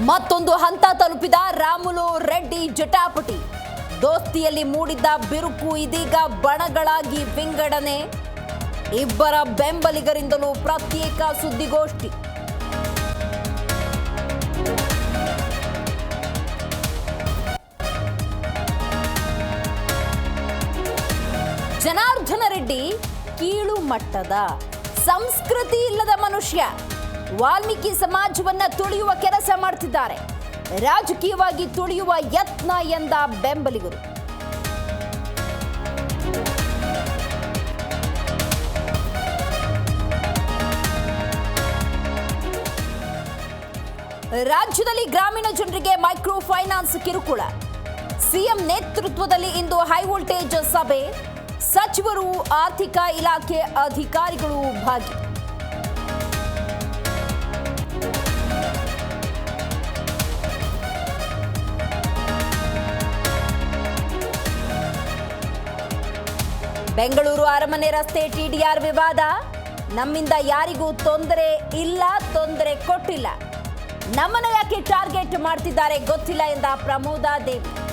ಮತ್ತೊಂದು ಹಂತ ತಲುಪಿದ ರಾಮುಲು ರೆಡ್ಡಿ ಜಟಾಪಟಿ. ದೋಸ್ತಿಯಲ್ಲಿ ಮೂಡಿದ್ದ ಬಿರುಕು ಇದೀಗ ಬಣಗಳಾಗಿ ವಿಂಗಡಣೆ. ಇಬ್ಬರ ಬೆಂಬಲಿಗರಿಂದಲೂ ಪ್ರತ್ಯೇಕ ಸುದ್ದಿಗೋಷ್ಠಿ. ಜನಾರ್ದನ ರೆಡ್ಡಿ ಕೀಳು ಮಟ್ಟದ ಸಂಸ್ಕೃತಿ ಇಲ್ಲದ ಮನುಷ್ಯ. ವಾಲ್ಮೀಕಿ ಸಮಾಜವನ್ನ ತುಳಿಯುವ ಕೆಲಸ ಮಾಡ್ತಿದ್ದಾರೆ. ರಾಜಕೀಯವಾಗಿ ತುಳಿಯುವ ಯತ್ನ ಎಂದ ಬೆಂಬಲಿಗರು. ರಾಜ್ಯದಲ್ಲಿ ಗ್ರಾಮೀಣ ಜನರಿಗೆ ಮೈಕ್ರೋ ಫೈನಾನ್ಸ್ ಕಿರುಕುಳ. ಸಿಎಂ ನೇತೃತ್ವದಲ್ಲಿ ಇಂದು ಹೈವೋಲ್ಟೇಜ್ ಸಭೆ. ಸಚಿವರು, ಆರ್ಥಿಕ ಇಲಾಖೆ ಅಧಿಕಾರಿಗಳು ಭಾಗಿ. ಬೆಂಗಳೂರು ಅರಮನೆ ರಸ್ತೆ ಟಿಡಿಆರ್ ವಿವಾದ. ನಮ್ಮಿಂದ ಯಾರಿಗೂ ತೊಂದರೆ ಇಲ್ಲ, ತೊಂದರೆ ಕೊಟ್ಟಿಲ್ಲ. ನಮ್ಮನ್ನ ಯಾಕೆ ಟಾರ್ಗೆಟ್ ಮಾಡ್ತಿದ್ದಾರೆ ಗೊತ್ತಿಲ್ಲ ಎಂದ ಪ್ರಮೋದಾ ದೇವಿ.